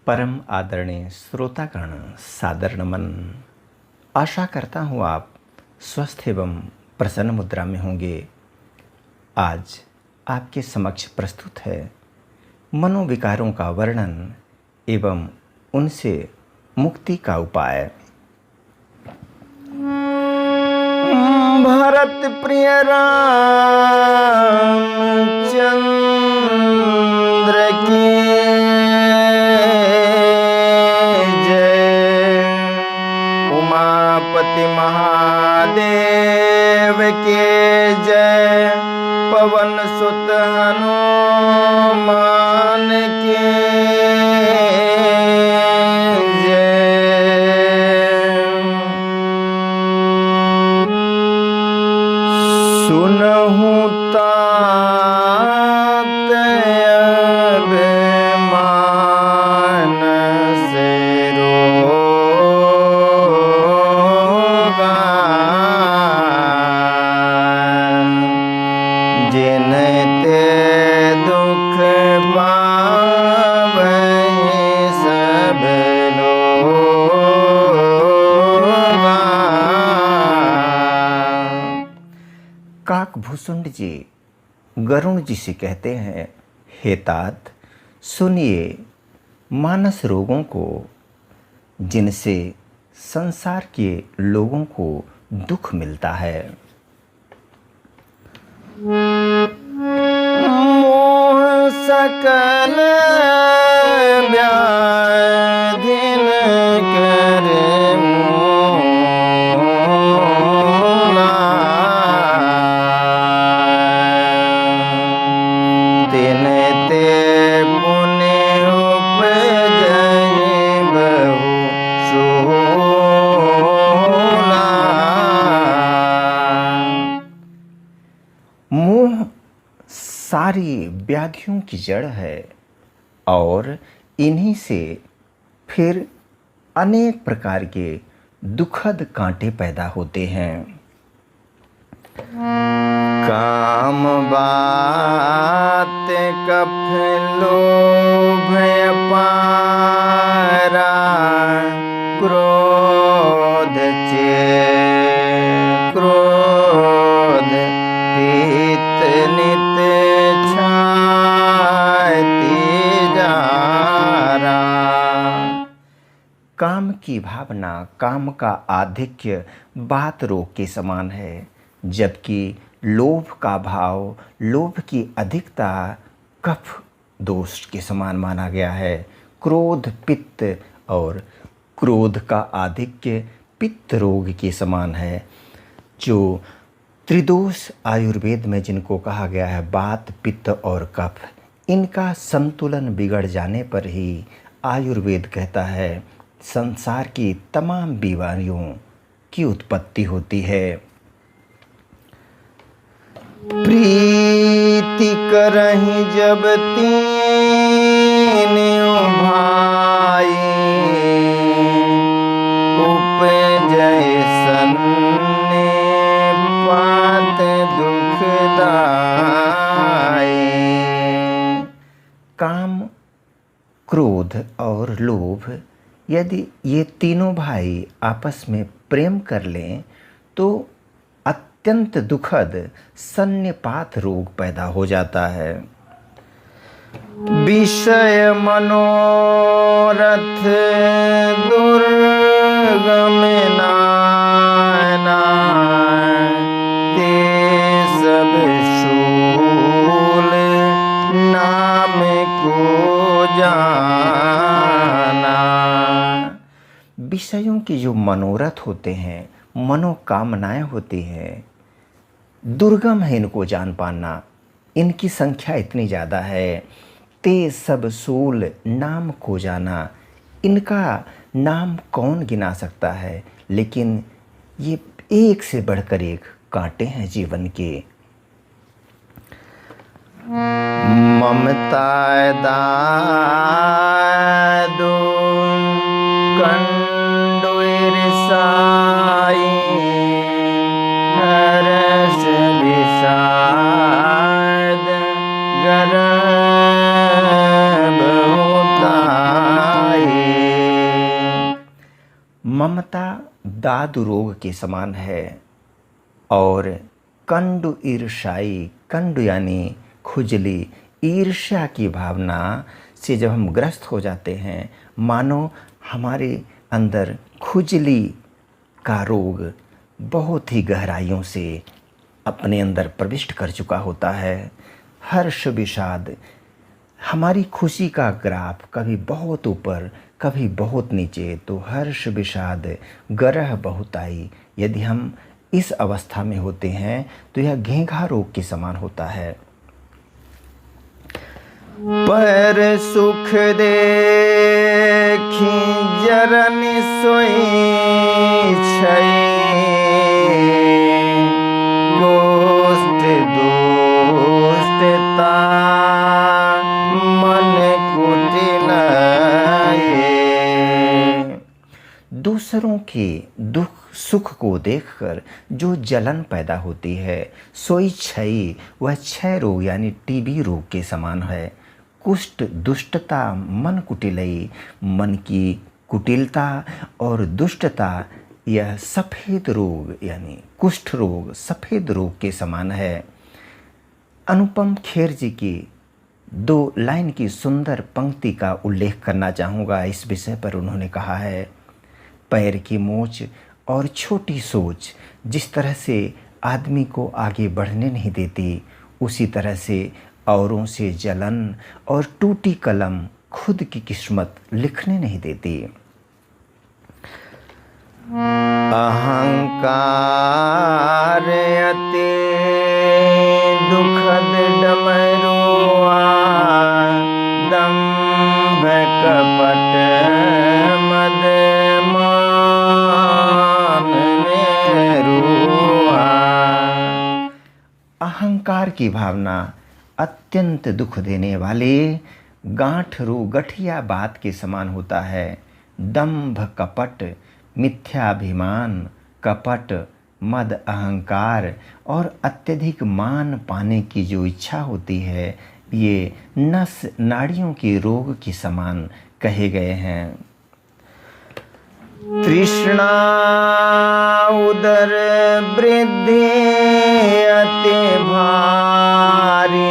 परम आदरणीय श्रोतागण, सादर नमन। आशा करता हूँ आप स्वस्थ एवं प्रसन्न मुद्रा में होंगे। आज आपके समक्ष प्रस्तुत है मनोविकारों का वर्णन एवं उनसे मुक्ति का उपाय। भरत प्रिय रामचंद्र की जय, उमापति महादेव के जय, पवन सुत हनुमान के सुनहु तात अभिमान से रोगा, जिनते दुख पावै सब लोगा। काकभूषुंड जी गरुण जी से कहते हैं, हे तात, सुनिए मानस रोगों को, जिनसे संसार के लोगों को दुख मिलता है। मोह सकल व्याधिन करे मोला, तिने ते पुण्य उपजहि बहु शूला। मोह सारी व्याधियों की जड़ है और इन्हीं से फिर अनेक प्रकार के दुखद कांटे पैदा होते हैं। काम बात कफ लोभ अपारा, क्रोध चेत क्रोध पीत नित छाती जारा। काम की भावना, काम का आधिक्य बात रोग के समान है, जबकि लोभ का भाव, लोभ की अधिकता कफ दोष के समान माना गया है। क्रोध पित्त और क्रोध का आधिक्य पित्त रोग के समान है। जो त्रिदोष आयुर्वेद में जिनको कहा गया है वात पित्त और कफ, इनका संतुलन बिगड़ जाने पर ही आयुर्वेद कहता है संसार की तमाम बीमारियों की उत्पत्ति होती है। प्रीति करहि जब तीनों भाई, उपजै सन्निपात दुखदाई। काम, क्रोध और लोभ यदि ये तीनों भाई आपस में प्रेम कर लें तो अत्यंत दुखद सन्निपात रोग पैदा हो जाता है। विषय मनोरथ दुर्गम नाना, ते सब शूल नाम को जाना। विषयों के जो मनोरथ होते हैं, मनोकामनाएं होती हैं, दुर्गम है इनको जान पाना। इनकी संख्या इतनी ज़्यादा है। ते सब सूल नाम को जाना, इनका नाम कौन गिना सकता है, लेकिन ये एक से बढ़कर एक कांटे हैं जीवन के। ममता दादो कंडो ईर्षाई, हर्ष विषाद गर्भ होताई। ममता दादु रोग के समान है। और कंडु ईर्ष्याई, कंडु यानी खुजली, ईर्ष्या की भावना से जब हम ग्रस्त हो जाते हैं, मानो हमारे अंदर खुजली का रोग बहुत ही गहराइयों से अपने अंदर प्रविष्ट कर चुका होता है। हर्ष विषाद, हमारी खुशी का ग्राफ कभी बहुत ऊपर कभी बहुत नीचे, तो हर्ष विषाद गरह बहुताई, यदि हम इस अवस्था में होते हैं तो यह घेंघा रोग के समान होता है। पर सुख देखी जरन सोई छई, गोष्ठ दुष्टता मन कुटिलाए। दूसरों के दुख सुख को देखकर जो जलन पैदा होती है, सोई क्षयी, वह क्षय रोग यानी टीबी रोग के समान है। कुष्ठ दुष्टता मन कुटिलई, मन की कुटिलता और दुष्टता, यह सफ़ेद रोग यानी कुष्ठ रोग सफ़ेद रोग के समान है। अनुपम खेर जी की 2 लाइन की सुंदर पंक्ति का उल्लेख करना चाहूँगा इस विषय पर। उन्होंने कहा है, पैर की मोच और छोटी सोच जिस तरह से आदमी को आगे बढ़ने नहीं देती, उसी तरह से औरों से जलन और टूटी कलम खुद की किस्मत लिखने नहीं देती। अहंकार अति दुखद डमरुआ, दंभ कपट मद मान रुआ। अहंकार की भावना अत्यंत दुख देने वाले गांठ रोग गठिया बात के समान होता है। दंभ कपट, मिथ्याभिमान, कपट, मद अहंकार और अत्यधिक मान पाने की जो इच्छा होती है, ये नस नाड़ियों के रोग के समान कहे गए हैं। तृष्णा उदर वृद्धि अति भारी,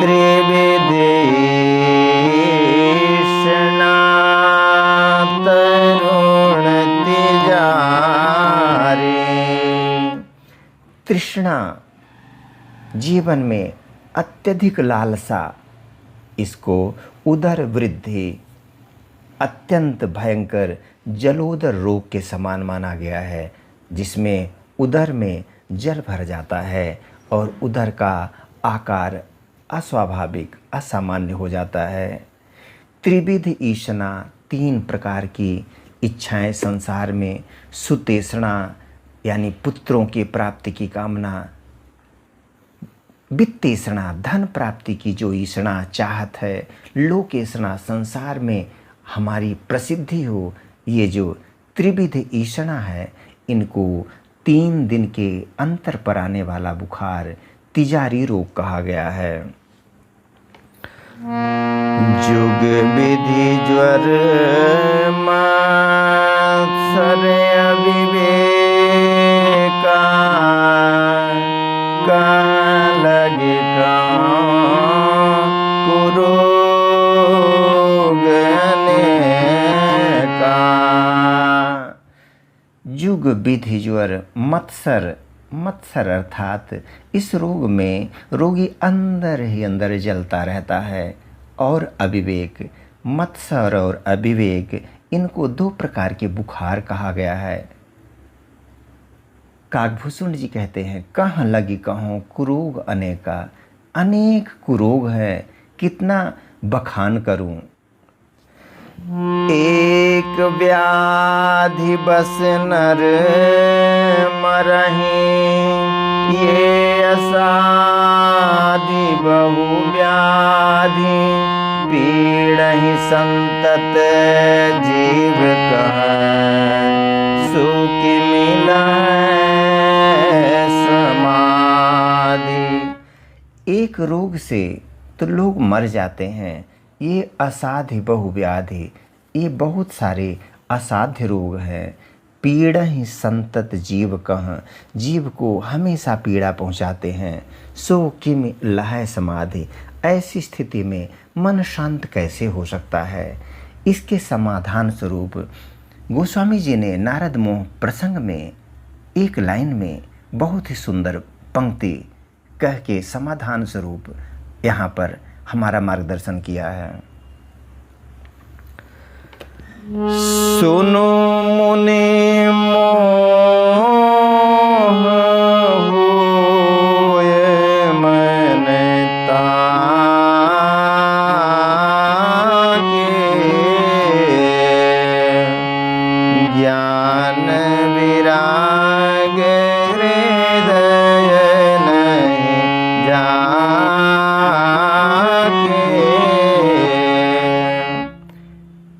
त्रिविधि तृष्णा तरुण तिजारी। तृष्णा जीवन में अत्यधिक लालसा, इसको उदर वृद्धि अत्यंत भयंकर जलोदर रोग के समान माना गया है, जिसमें उदर में जल भर जाता है और उदर का आकार अस्वाभाविक असामान्य हो जाता है। त्रिविध ईषणा, 3 प्रकार की इच्छाएं संसार में, सुतेषणा यानी पुत्रों की प्राप्ति की कामना, वित्तेषणा धन प्राप्ति की जो ईषणा चाहत है, लोकेषणा संसार में हमारी प्रसिद्धि हो, ये जो त्रिविध ईषणा है, इनको 3 दिन के अंतर पर आने वाला बुखार तिजारी रोग कहा गया है। जुग विधि ज्वर मात्सर अविवेका, कहाँ लगे कुरोग अनेका। जुग विधि ज्वर, मत्सर, मत्सर अर्थात इस रोग में रोगी अंदर ही अंदर जलता रहता है। और अविवेक, मत्सर और अविवेक, इनको 2 प्रकार के बुखार कहा गया है। काकभूषण जी कहते हैं, कहाँ लगी कहों कुरोग अनेका, अनेक कुरोग है, कितना बखान करूं। एक व्याधि बस नर मरही, ये असाधि बहु व्याधि, पीड़हि संतत जीव कहाँ, सुख मिला समाधि। एक रोग से तो लोग मर जाते हैं, ये असाध्य बहुव्याधि, ये बहुत सारे असाध्य रोग हैं। पीड़ा ही संतत जीव कह, जीव को हमेशा पीड़ा पहुंचाते हैं। सो किम लहै समाधि, ऐसी स्थिति में मन शांत कैसे हो सकता है? इसके समाधान स्वरूप गोस्वामी जी ने नारद मोह प्रसंग में एक लाइन में बहुत ही सुंदर पंक्ति कह के समाधान स्वरूप यहाँ पर हमारा मार्गदर्शन किया है। सुनो मुनि मोह होए मन ताके, ज्ञान विराग हृदय नहीं जाके।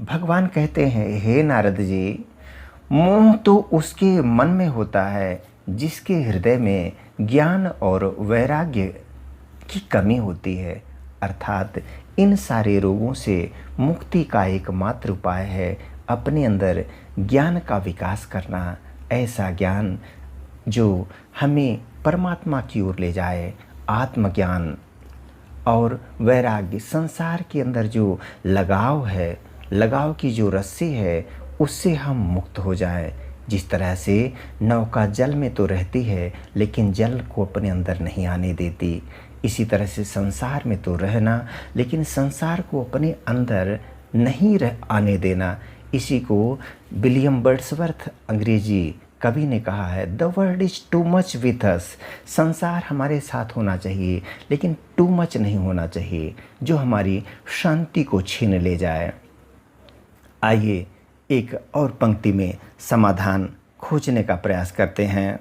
भगवान कहते हैं, हे नारद जी, मोह तो उसके मन में होता है जिसके हृदय में ज्ञान और वैराग्य की कमी होती है। अर्थात इन सारे रोगों से मुक्ति का एकमात्र उपाय है अपने अंदर ज्ञान का विकास करना। ऐसा ज्ञान जो हमें परमात्मा की ओर ले जाए। आत्मज्ञान और वैराग्य, संसार के अंदर जो लगाव है, लगाव की जो रस्सी है, उससे हम मुक्त हो जाएं। जिस तरह से नौका जल में तो रहती है लेकिन जल को अपने अंदर नहीं आने देती, इसी तरह से संसार में तो रहना लेकिन संसार को अपने अंदर नहीं आने देना। इसी को विलियम वर्ड्सवर्थ अंग्रेजी कवि ने कहा है, the world is too much with us. संसार हमारे साथ होना चाहिए लेकिन टू मच नहीं होना चाहिए जो हमारी शांति को छीन ले जाए। आइए एक और पंक्ति में समाधान खोजने का प्रयास करते हैं।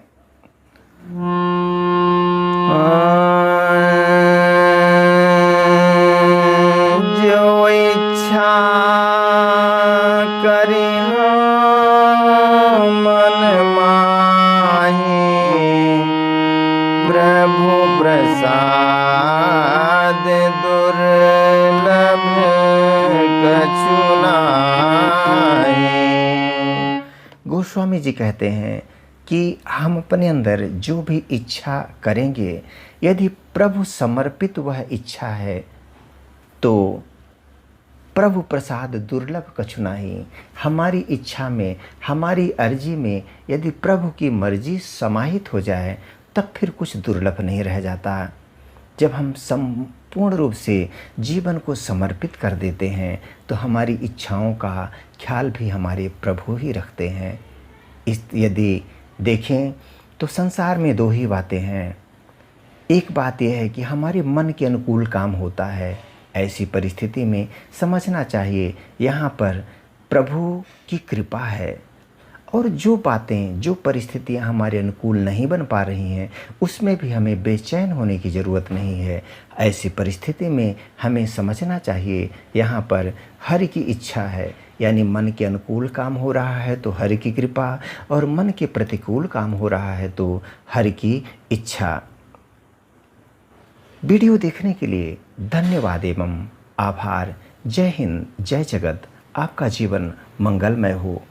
जो इच्छा करी मन माही, प्रभु प्रसाद दुर्लभ कछु नाहीं। गोस्वामी जी कहते हैं कि हम अपने अंदर जो भी इच्छा करेंगे, यदि प्रभु समर्पित वह इच्छा है तो प्रभु प्रसाद दुर्लभ कछु नाहीं। हमारी इच्छा में, हमारी अर्जी में यदि प्रभु की मर्जी समाहित हो जाए तब फिर कुछ दुर्लभ नहीं रह जाता। जब हम संपूर्ण रूप से जीवन को समर्पित कर देते हैं तो हमारी इच्छाओं का ख्याल भी हमारे प्रभु ही रखते हैं। यदि देखें तो संसार में दो ही बातें हैं। एक बात यह है कि हमारे मन के अनुकूल काम होता है। ऐसी परिस्थिति में समझना चाहिए यहाँ पर प्रभु की कृपा है, और जो बातें, जो परिस्थितियाँ हमारे अनुकूल नहीं बन पा रही हैं उसमें भी हमें बेचैन होने की ज़रूरत नहीं है। ऐसी परिस्थिति में हमें समझना चाहिए यहाँ पर हरि की इच्छा है, यानी मन के अनुकूल काम हो रहा है तो हरि की कृपा, और मन के प्रतिकूल काम हो रहा है तो हरि की इच्छा। वीडियो देखने के लिए धन्यवाद एवं आभार। जय हिंद, जय जगत। आपका जीवन मंगलमय हो।